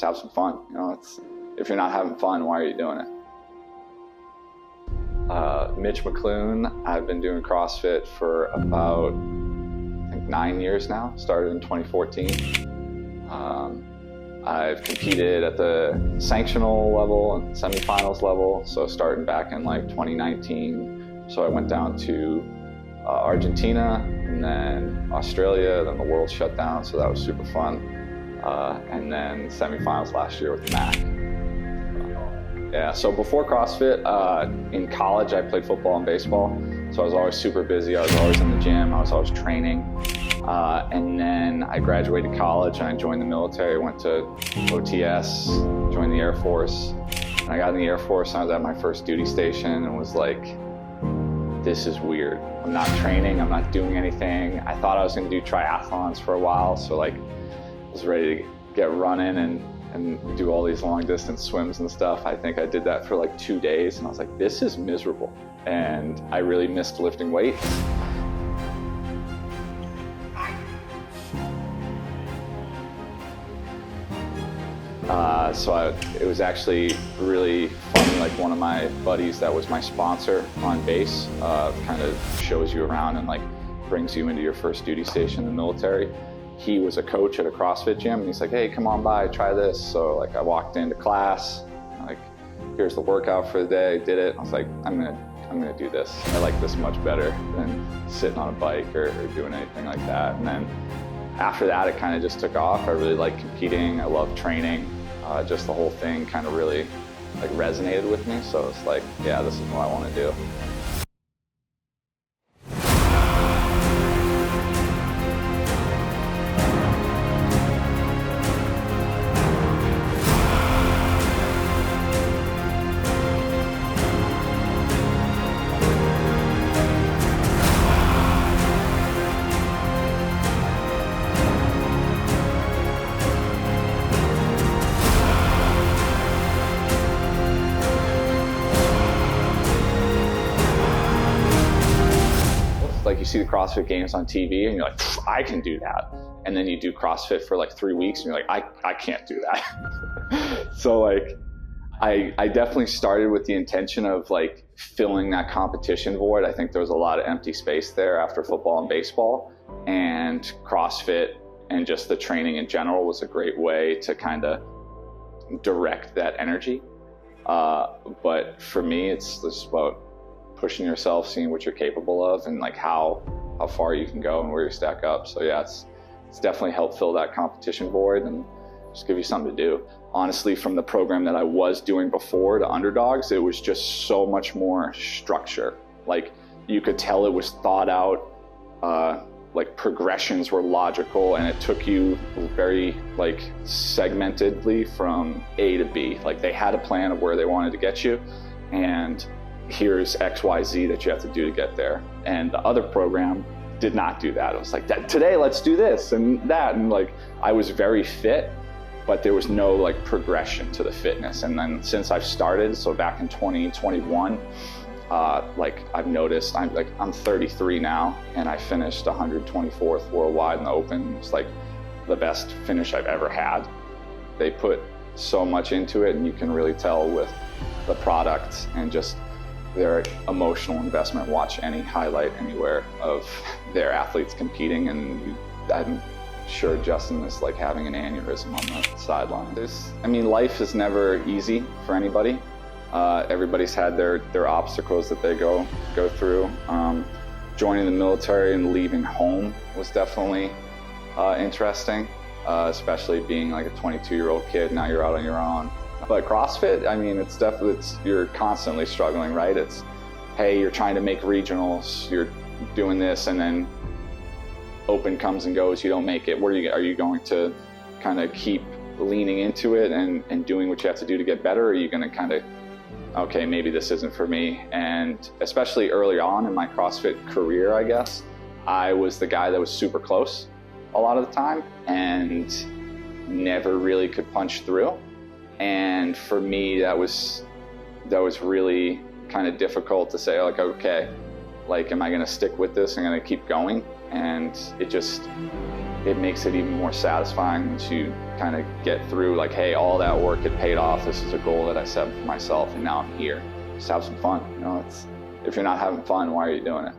just have some fun. You know, if you're not having fun, why are you doing it? Mitch McClune, I've been doing CrossFit for about, I think, 9 years now. Started in 2014. I've competed at the sanctional level and semifinals level, so starting back in like 2019. So I went down to Argentina and then Australia, then the world shut down, so that was super fun. And then semifinals last year with Mac. Yeah, so before CrossFit, in college I played football and baseball, so I was always super busy. I was always in the gym, I was always training. And then I graduated college and I joined the military, went to OTS, joined the Air Force. And I got in the Air Force and I was at my first duty station and was like, this is weird. I'm not training, I'm not doing anything. I thought I was gonna do triathlons for a while, so like I was ready to get running and do all these long distance swims and stuff. I think I did that for like 2 days and I was like, this is miserable. And I really missed lifting weights. It was actually really funny, like one of my buddies that was my sponsor on base kind of shows you around and like brings you into your first duty station in the military. He was a coach at a CrossFit gym and he's like, hey, come on by, try this. So like I walked into class, like here's the workout for the day, did it. I was like, I'm gonna do this. I like this much better than sitting on a bike or doing anything like that. And then after that, it kind of just took off. I really like competing, I love training. Just the whole thing kind of really like resonated with me. So it's like, yeah, this is what I want to do. Like you see the CrossFit games on TV and you're like, I can do that. And then you do CrossFit for like 3 weeks and you're like, I can't do that. So like, I definitely started with the intention of like filling that competition void. I think there was a lot of empty space there after football and baseball, and CrossFit and just the training in general was a great way to kind of direct that energy. But for me, it's just about pushing yourself, seeing what you're capable of, and like how far you can go and where you stack up. So yeah, it's definitely helped fill that competition void and just give you something to do. Honestly, from the program that I was doing before, the Underdogs, it was just so much more structure. Like you could tell it was thought out, like progressions were logical, and it took you very like segmentedly from A to B. Like they had a plan of where they wanted to get you, and here's XYZ that you have to do to get there. And the other program did not do that. It was like, today let's do this and that. And like, I was very fit, but there was no like progression to the fitness. And then since I've started, so back in 2021, like I've noticed, I'm 33 now, and I finished 124th worldwide in the Open. It's like the best finish I've ever had. They put so much into it, and you can really tell with the product and just their emotional investment. Watch any highlight anywhere of their athletes competing, and I'm sure Justin is like having an aneurysm on the sideline. I mean, life is never easy for anybody. Everybody's had their obstacles that they go through. Joining the military and leaving home was definitely interesting, especially being like a 22-year-old kid. Now you're out on your own. But CrossFit, I mean, you're constantly struggling, right? It's, hey, you're trying to make regionals, you're doing this, and then Open comes and goes, you don't make it. Are you going to kind of keep leaning into it and doing what you have to do to get better? Or are you going to kind of, okay, maybe this isn't for me? And especially early on in my CrossFit career, I guess, I was the guy that was super close a lot of the time and never really could punch through. And for me, that was really kind of difficult to say, like, okay, like, am I going to stick with this? I'm going to keep going. And it just it makes it even more satisfying once you kind of get through, like, hey, all that work had paid off. This is a goal that I set for myself, and now I'm here. Just have some fun. You know, if you're not having fun, why are you doing it?